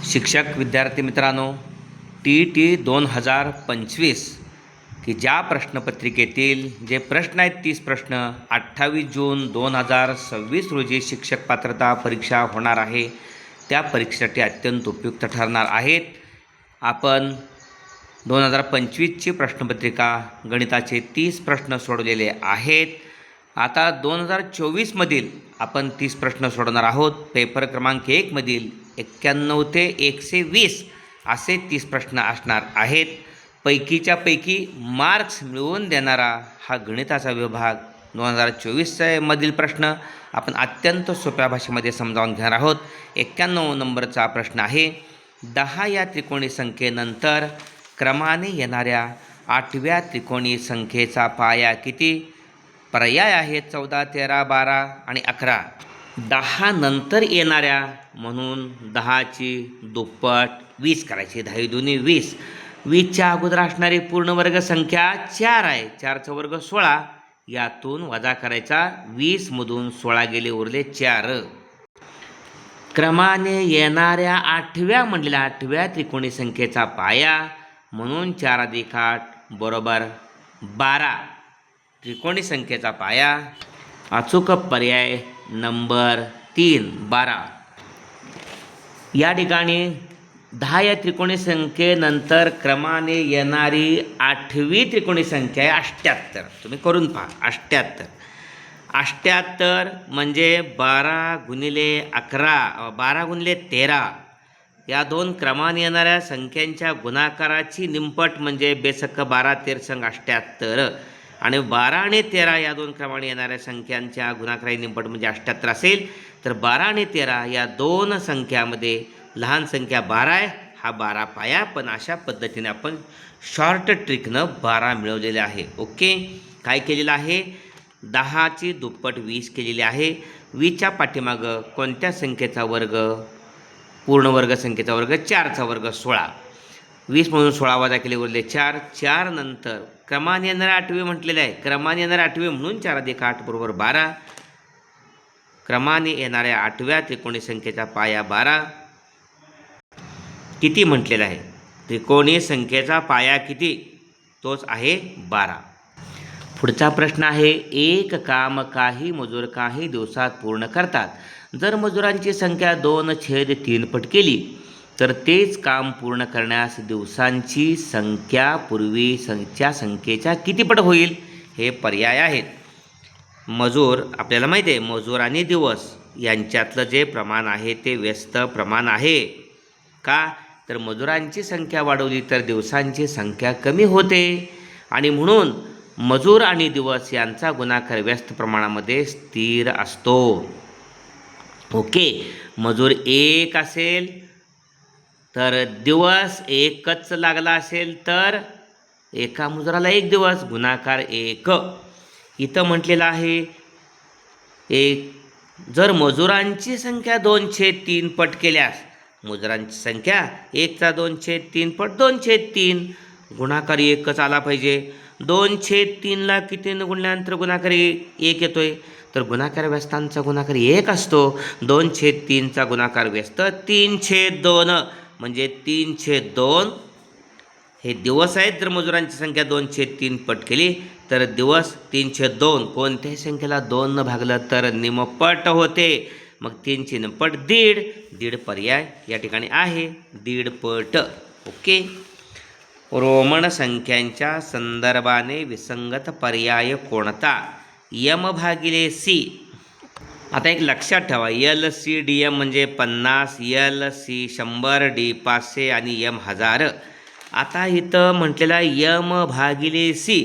शिक्षक विद्यार्थी मित्रांनो, TET 2025 की ज्या प्रश्नपत्रिकेतील जे प्रश्न आहेत 30 प्रश्न 28 जून 2026 रोजी शिक्षक पात्रता परीक्षा होणार आहे. त्या परीक्षेसाठी अत्यंत उपयुक्त ठरणार आहेत. आपण 2025ची प्रश्नपत्रिका गणिताचे 30 प्रश्न सोडवलेले आहेत. आता 2024मधील आपण 30 प्रश्न सोडवणार आहोत. पेपर क्रमांक 1मधील 91 ते 120 असे 30 प्रश्न असणार आहेत. पैकीच्या पैकी मार्क्स मिळवून देणारा हा गणिताचा विभाग 2024 मधील प्रश्न आपण अत्यंत सोप्या भाषेमध्ये समजावून घेणार आहोत. 91 नंबरचा प्रश्न आहे, 10 या त्रिकोणी संख्येनंतर क्रमाने येणाऱ्या 8व्या त्रिकोणी संख्येचा पाया किती? पर्याय आहेत 14, 13, 12 आणि 11. 10 नंतर येणाऱ्या म्हणून 10ची दुप्पट 20 करायची. 10 दुनी 20. 20च्या अगोदर असणारी पूर्णवर्ग संख्या 4 आहे. 4चा वर्ग 16. यातून वजा करायचा. 20मधून 16 गेले, उरले 4. क्रमाने येणाऱ्या 8व्या म्हणलेल्या 8व्या त्रिकोणी संख्येचा पाया म्हणून 4 अधिक 8 बरोबर 12. त्रिकोणी संख्येचा पाया अचूक पर्याय नंबर 3 12. या ठिकाणी 10 या त्रिकोणी संख्येनंतर क्रमाने येणारी 8वी त्रिकोणी संख्या आहे 78. तुम्ही करून पहा. 78. 78 म्हणजे 12 गुणिले 11, 12 गुणिले 13 या दोन क्रमाने येणाऱ्या संख्यांच्या गुणाकाराची निमपट म्हणजे बेसक 12 13 78. आणि 12 आणि 13 या दोन क्रमाने येणाऱ्या संख्यांच्या गुणाकाराची निमपट म्हणजे 78 असेल. तर 12 आणि 13 या दोन संख्यामध्ये लहान संख्या 12 आहे. हा 12 पाया. पण अशा पद्धतीने आपण शॉर्ट ट्रिकनं 12 मिळवलेले आहे. ओके. काय केलेलं आहे? 10ची दुप्पट 20 केलेली आहे. 20च्या पाठीमागं कोणत्या संख्येचा वर्ग? पूर्णवर्ग संख्येचा वर्ग. 4चा वर्ग 16. 20मधून 16 वजा केले, उरले 4. 4 नंतर क्रमाने येणारे 8वे म्हटलेले आहे. क्रमाने येणारे 8वे म्हणून 4 अधिक 8 बरोबर 12. क्रमाने येणाऱ्या 8व्या त्रिकोणी संख्येचा पाया 12 किती म्हटलेला आहे? त्रिकोणी संख्येचा पाया किती? तोच आहे 12. पुढचा प्रश्न आहे, एक काम काही मजूर काही दिवसात पूर्ण करतात. जर मजुरांची संख्या 2/3 पट केली तर तेच काम पूर्ण करण्यास दिवसांची संख्या पूर्वीच्या संख्येच्या किती पट होईल? हे पर्याय आहेत. मजूर आपल्याला माहिती आहे, मजूर आणि दिवस यांच्यातलं जे प्रमाण आहे ते व्यस्त प्रमाण आहे. का? तर मजुरांची संख्या वाढवली तर दिवसांची संख्या कमी होते आणि म्हणून मजूर आणि दिवस यांचा गुणाकार व्यस्त प्रमाणामध्ये स्थिर असतो. ओके. मजूर 1 असेल तर दिवस 1च लागला असेल तर एका मजुराला 1 दिवस, गुणाकार 1. इथं म्हटलेलं आहे जर मजुरांची संख्या 2/3 पट केल्यास मजुरांची संख्या 1चा 2/3 पट 2/3, गुणाकार 1च आला पाहिजे. 2/3ला कितीनं गुणल्यानंतर गुणाकार 1 येतोय? तर गुणाकार व्यस्तांचा गुणाकार 1 असतो. 2/3चा गुणाकार व्यस्त 3/2 म्हणजे 3/2 हे दिवस आहेत. जर मजुरांची संख्या 2/3 पट केली तर दिवस 3/2. कोणत्याही संख्येला 2 न भागलं तर निमपट होते. मग 3ची निमपट 1.5. 1.5 पर्याय या ठिकाणी आहे. 1.5 पट. ओके. रोमन संख्यांच्या संदर्भाने विसंगत पर्याय कोणता? m/c. आता एक लक्षात ठेवा, LCDM म्हणजे 50, LC 100, D 500 आणि M 1000. आता इथं म्हटलेला m/c.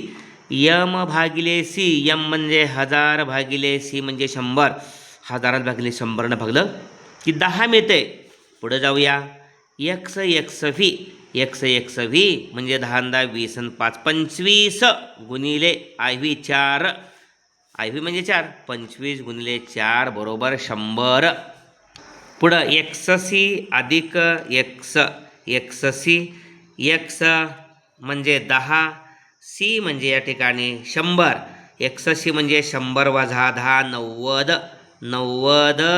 m/c. m म्हणजे 1000/c म्हणजे 100. 1000/100 भागलं की 10 मिळते. पुढे जाऊया. x(v). x(v) म्हणजे 10 20 आणि 5 25 गुणिले IV 4. IV म्हणजे 4. 25 गुणिले 4 बरोबर 100. पुढं xc अधिक x. xc. x म्हणजे 10. c म्हणजे या ठिकाणी 100. xc म्हणजे 100 वजा 10 90. 90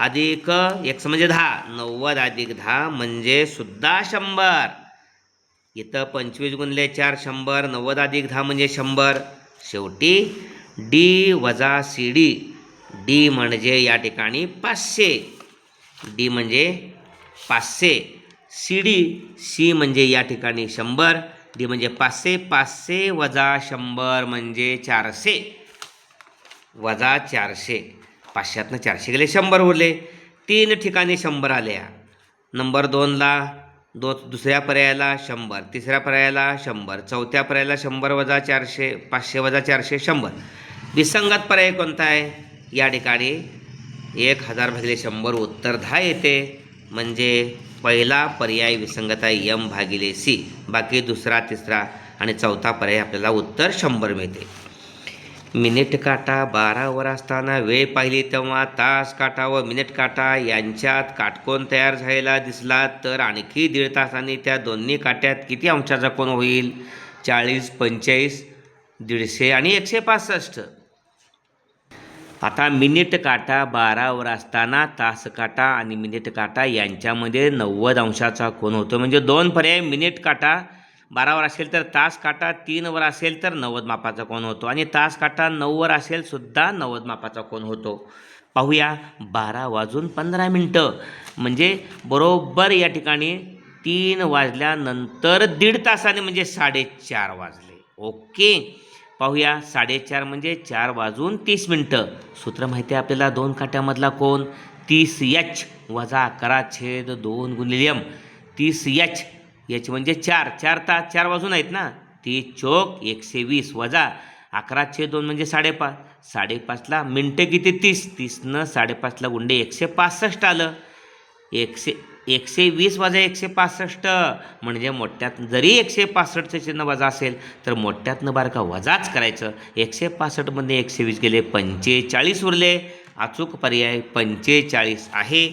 अधिक x म्हणजे 10, 90 अधिक 10 म्हणजे सुद्धा 100. इथं 25 गुणिले 4 100, 90 अधिक 10 म्हणजे 100. शेवटी डी वजा सी डी. डी म्हणजे या ठिकाणी 500, डी म्हणजे 500. सी डी, सी म्हणजे या ठिकाणी 100, डी म्हणजे 500. 500 वजा 100 म्हणजे 400, वजा 400. 500तनं 400 गेले, 100 उरले. 3 ठिकाणी 100 आल्या. नंबर 2ला दुसऱ्या पर्यायाला 100, तिसऱ्या पर्यायाला 100, चौथ्या पर्यायाला 100 वजा 400, 500 वजा 400 100. विसंगत पर्याय कोणता आहे? या ठिकाणी 1000 भागिले 100 उत्तर 10 येते. म्हणजे पहिला पर्याय विसंगत आहे एम भागिले सी. बाकी दुसरा, तिसरा आणि चौथा पर्याय आपल्याला उत्तर 100 मिळते. मिनिट काटा 12वर असताना वेळ पाहिली तेव्हा तास काटा व मिनिट काटा यांच्यात काटकोन तयार झालेला दिसला तर आणखी 1.5 तासांनी त्या दोन्ही काट्यात किती अंशाचा कोन होईल? 40, 45, 150 आणि 165. आता मिनिट काटा 12वर असताना तास काटा आणि मिनिट काटा यांच्यामध्ये 90 अंशाचा कोन होतो. म्हणजे दोन पर्याय, मिनिट काटा 12वर असेल तर तास काटा 3वर असेल तर 90 मापाचा कोन होतो आणि तास काटा 9वर असेल सुद्धा 90 मापाचा कोन होतो. पाहूया. 12:15 म्हणजे बरोबर या ठिकाणी 3 वाजल्यानंतर 1.5 तासाने म्हणजे 4:30 वाजले. ओके. पाहूया. 4:30 म्हणजे 4:30. सूत्र माहिती आहे आपल्याला. दोन काट्यामधला कोन 30H वजा 11/2 गुणिले M. 30H, H म्हणजे 4, 4 तास 4 वाजून आहेत ना. 30 चोक 120 वजा 11/2 म्हणजे 5.5. 5.5ला मिनटं किती? 30. 30नं 5.5ला गुंडे 165 आलं. 120 वजा 165 म्हणजे मोठ्यात जरी 165चं चिन्ह वजा असेल तर मोठ्यातनं बारका वजाच करायचं. 165मध्ये 120 गेले, 45 उरले. अचूक पर्याय 45 आहे.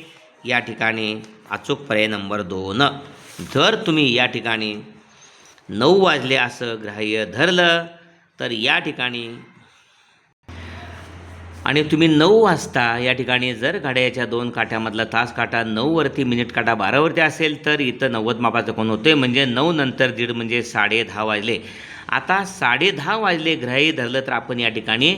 या ठिकाणी अचूक पर्याय नंबर 2. जर तुम्ही या ठिकाणी 9 वाजले असं ग्राह्य धरलं तर या ठिकाणी आणि तुम्ही 9 वाजता या ठिकाणी जर घड्याळाच्या दोन काट्यामधला तास काटा 9वरती, मिनिट काटा 12वरती असेल तर इथं 90 मापाचा कोन होतोय. म्हणजे 9 नंतर 1.5 म्हणजे 10:30 वाजले. आता 10:30 वाजले ग्राह्य धरलं तर आपण या ठिकाणी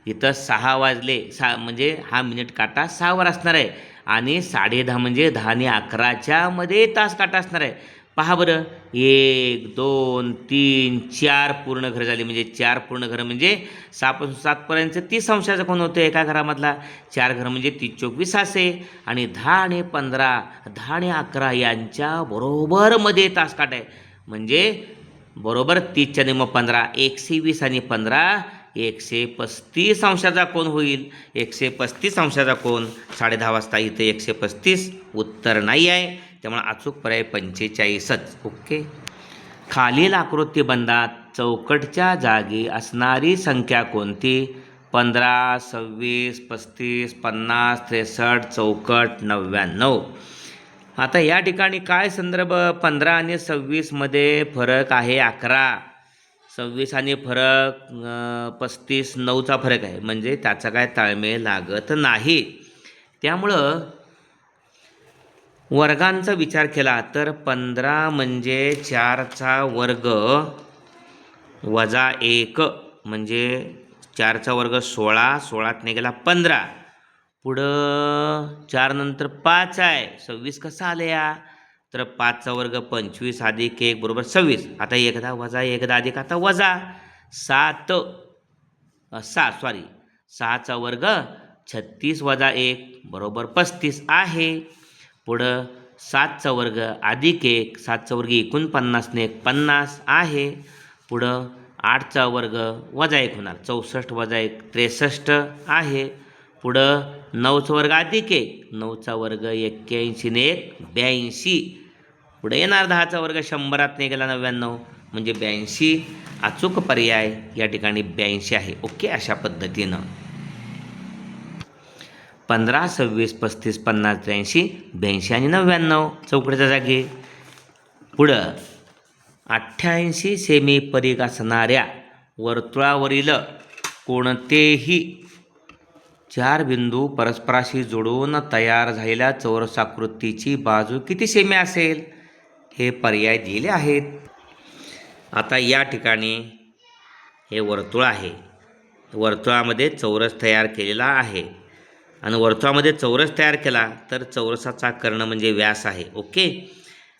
इथं 6 वाजले, म्हणजे हा मिनिट काटा 6वर असणार आहे आणि 10:30 म्हणजे 10 आणि 11च्या मध्ये तास काटा असणार आहे. पहा बरं. 1, 2, 3, 4 पूर्ण घर झाली. म्हणजे 4 पूर्ण घर म्हणजे 6 पासून 7 पर्यंत 30 अंशाचा कोन होतो एका घरामधला. 4 घर म्हणजे 30 चोक 20 असे. आणि 10 आणि 15, 10 आणि 11 यांच्या बरोबर मध्ये तास काटा आहे. म्हणजे बरोबर 30च्या आणि मग 15, 120 आणि 15 135 अंशाचा कोन होईल. 135 अंशाचा कोन 10:30 वाजता इथे 135 उत्तर नाही आहे. त्यामुळे अचूक पर्याय 45च. ओके. खालील आकृतीबंधात चौकटच्या जागी असणारी संख्या कोणती? 15, 26, 35, 50, 63, चौकट 99. आता या ठिकाणी काय संदर्भ? 15 आणि 26 मध्ये फरक आहे 11. 26 आणि फरक 35, 9चा फरक आहे. म्हणजे त्याचा काय ताळमेळ लागत नाही. त्यामुळं वर्गांचा विचार केला तर 15 म्हणजे 4चा वर्ग वजा 1 म्हणजे 4चा वर्ग 16, 16तने गेला 15. पुढं 4 नंतर 5 आहे. 26 कसं आलं या? तर 5चा वर्ग 25 अधिक 1 बरोबर 26. आता 1 वजा 1 अधिक आता वजा 6चा वर्ग 36 वजा 1 बरोबर 35 आहे. पुढं 7चा वर्ग अधिक 1, 7चा वर्ग 49ने 50 आहे. पुढं 8चा वर्ग वजा 1 होणार, 64 वजा 1 63 आहे. पुढं 9चा वर्ग अधिक 1, 9चा वर्ग 81ने 1 82. पुढे येणार 10चा वर्ग 100ने गेला 99 म्हणजे 82. अचूक पर्याय या ठिकाणी 82 आहे. ओके. अशा पद्धतीनं 15, 26, 35, 50, 83, 82 आणि 99 चौकटीच्या जागी. पुढं 88 सेमी परीघ असणाऱ्या वर्तुळावरील कोणतेही चार बिंदू परस्पराशी जोडून तयार झालेल्या चौरसाकृतीची बाजू किती सेमी असेल? हे पर्याय दिले आहेत. आता या ठिकाणी हे वर्तुळ आहे. वर्तुळामध्ये चौरस तयार केलेला आहे आणि वर्तुळामध्ये चौरस तयार केला तर चौरसाचा कर्ण म्हणजे व्यास आहे. ओके.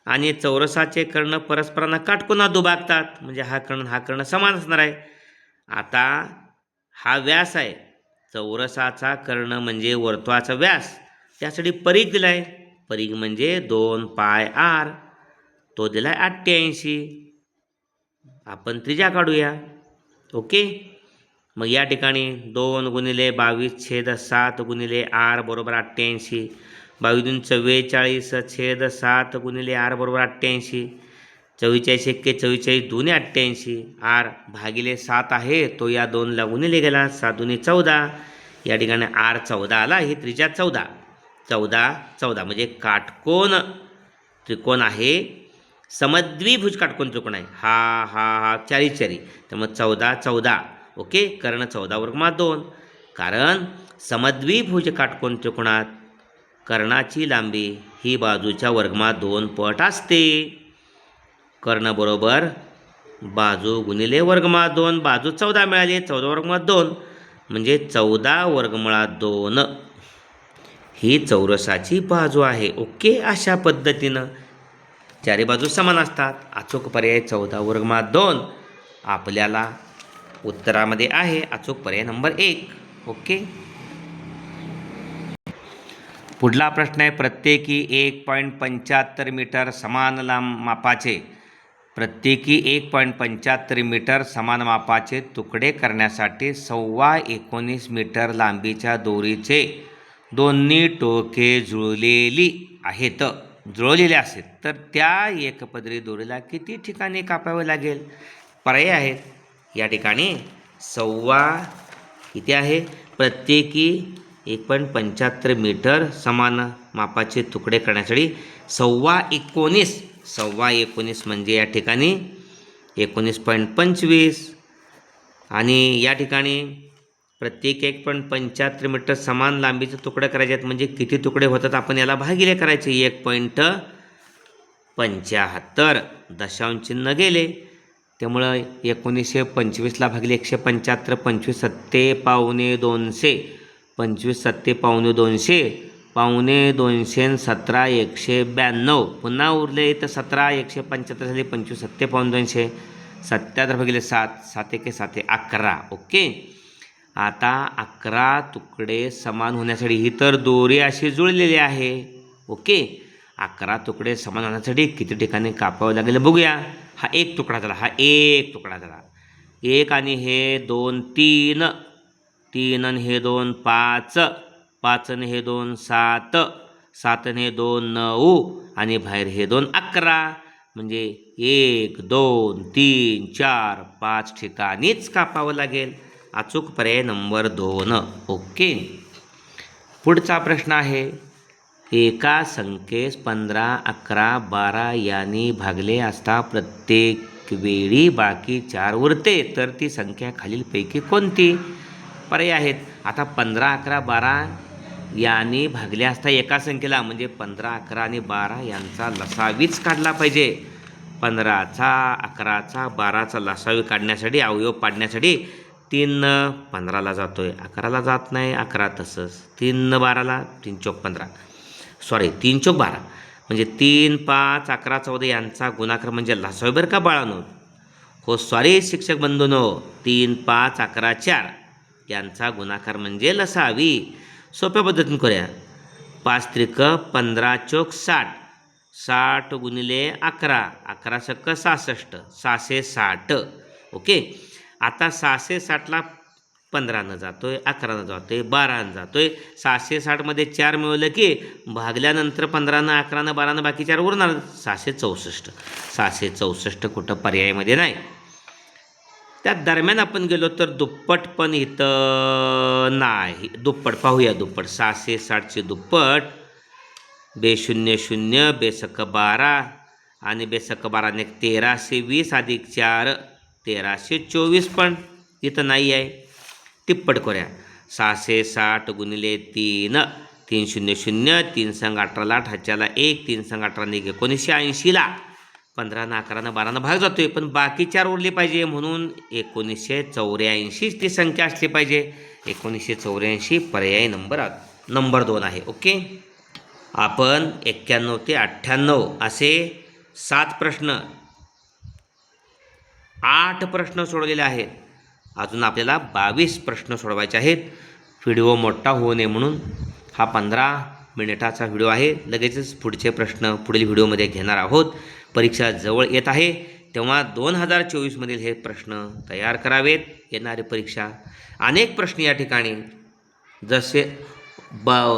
आणि चौरसाचे कर्ण परस्परांना काटकोनात दुभागतात म्हणजे हा कर्ण समान असणार आहे. आता हा व्यास आहे. चौरसाचा कर्ण म्हणजे वर्तुळाचा व्यास. त्यासाठी परिघ दिलाय. परिघ म्हणजे 2πr. तो दिलाय 88. आपण त्रिज्या काढूया. ओके. मग या ठिकाणी 2 × 22/7 × r बरोबर 88. 22 × 44/7 × r बरोबर 88. 44 × 44 2 88. r भागिले 7 आहे तो या 2ला गुणिले गेला. 7 × 14. या ठिकाणी r 14 आला. ही त्रिज्या 14. 14 म्हणजे काटकोन त्रिकोण आहे. समद्विभुज काटकोन त्रिकोण आहे. हा चारी त्यामुळे 14. ओके. कर्ण 14√2. कारण समद्विभुज काटकोन त्रिकोणात कर्णाची लांबी ही बाजूच्या वर्गमूळ 2 पट असते. कर्ण बरोबर बाजू गुणिले वर्गमूळ 2. बाजू 14 मिळाली. 14√2 म्हणजे 14√2 ही चौरसाची बाजू आहे. ओके. अशा पद्धतीनं चारी बाजू समान असतात. अचूक पर्याय 14√2 आपल्याला उत्तरामध्ये आहे. अचूक पर्याय नंबर 1. ओके. पुढला प्रश्न आहे. प्रत्येकी 1.75 मीटर समान मापाचे प्रत्येकी 1.75 मीटर समान मापाचे तुकडे करण्यासाठी 19.25 मीटर लांबीच्या दोरीचे दोन्ही टोके जुळलेले असेल तर त्या एकपदरी दोरीला किती ठिकाणी कापावे लागेल? पर्याय आहेत. या ठिकाणी किती आहे? प्रत्येकी 1.75 मीटर समान मापाचे तुकडे करण्यासाठी 19.25 म्हणजे या ठिकाणी 19.25 आणि या ठिकाणी प्रत्येक 1.75 मीटर समान लांबीचे तुकडे करायचे आहेत म्हणजे किती तुकडे होतात आपण याला भागिले करायचे. 1.75 दशांश चिन्ह गेले त्यामुळं 1925ला भागिले 175 25 7 पावणे 200 25 7 पावणे 200 पावणे 200 17 192 पुन्हा उरले तर 17 175 झाले 25 7 पावणे 200 77 भागिले 7 7 1 7 11. ओके. आता 11 तुकडे समान होण्यासाठी ही तर दोरी अशी जुळलेली आहे. ओके. 11 तुकडे समान होण्यासाठी किती ठिकाणी कापावं लागेल बघूया. हा एक तुकडा झाला. 1 आणि हे 2 3 आणि हे 2 5 आणि हे 2 7 आणि हे 2 9 आणि बाहेर हे 2 11 म्हणजे 1 2 3 4 5 ठिकाणीच कापावं लागेल. अचूक पर्याय नंबर 2. ओके. पुढचा प्रश्न आहे. एका संख्येस 15 11 12 यांनी भागले असता प्रत्येक वेळी बाकी 4 उरते तर ती संख्या खालीलपैकी कोणती? पर्याय आहेत. आता 15 11 12 यांनी भागले असता एका संख्येला म्हणजे 15 11 आणि 12 यांचा लसावीच काढला पाहिजे. 15चा 11चा 12चा लसावी काढण्यासाठी अवयव पाडण्यासाठी 3 15ला जातोय 11ला जात नाही. 11 तसंच 3 12ला 3 चौक 15 3 चौक 12 म्हणजे 3 5 11 14 यांचा गुणाकार म्हणजे लसावी बरं का बाळांनो. हो शिक्षक बंधूंनो 3 5 11 4 यांचा गुणाकार म्हणजे लसावी. सोप्या पद्धतीने करूया. 5 त्रिक 15 चौक 60 60 गुणिले 11 11 सक्क 66 660. ओके. आता 660ला 15 जातोय 11 जातोय 12 जातोय. 660 मध्ये 4 मिळवलं की भागल्यानंतर 15 11 12 बाकी 4 उरणार 664 कुठं पर्यायामध्ये नाही. त्या दरम्यान आपण गेलो तर दुप्पट पण इथं नाही. दुप्पट पाहूया. दुप्पट 660चे दुप्पट 200 बेसक 12 आणि बेसक 12 1320 अधिक 4 1324 पण इथं नाही आहे. तिप्पट करूया. 660 गुणिले 3, 3 0 0, 3 संग 18ला 8 1, 3 संग 18 1980ला 15 न 11 न 12 भाग जातोय, पण बाकी 4 उरले पाहिजे म्हणून 1984 ती संख्या असली पाहिजे. 1984 पर्याय नंबर 2 आहे. ओके. आपण 91 ते 98 असे 7 प्रश्न 8 प्रश्न सोडवलेले आहेत. अजून आपल्याला 22 प्रश्न सोडवायचे आहेत. व्हिडिओ मोठा होऊ नये म्हणून हा 15 मिनिटाचा व्हिडिओ आहे. लगेचच पुढचे प्रश्न पुढील व्हिडिओमध्ये घेणार आहोत. परीक्षा जवळ येत आहे तेव्हा 2024मधील हे प्रश्न तयार करावेत. येणारी परीक्षा अनेक प्रश्न या ठिकाणी जसे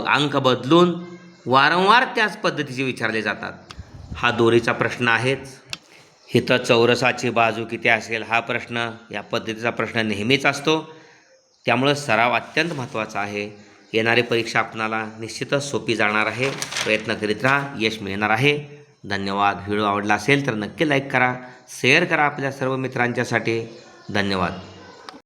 अंक बदलून वारंवार त्याच पद्धतीचे विचारले जातात. हा दोरीचा प्रश्न आहेच. इथं चौरसाची बाजू किती असेल हा प्रश्न, या पद्धतीचा प्रश्न नेहमीच असतो. त्यामुळं सराव अत्यंत महत्त्वाचा आहे. येणारी परीक्षा आपणाला निश्चितच सोपी जाणार आहे. प्रयत्न करीत राहा, यश मिळणार आहे. धन्यवाद. व्हिडिओ आवडला असेल तर नक्की लाईक करा, शेअर करा आपल्या सर्व मित्रांच्यासाठी. धन्यवाद.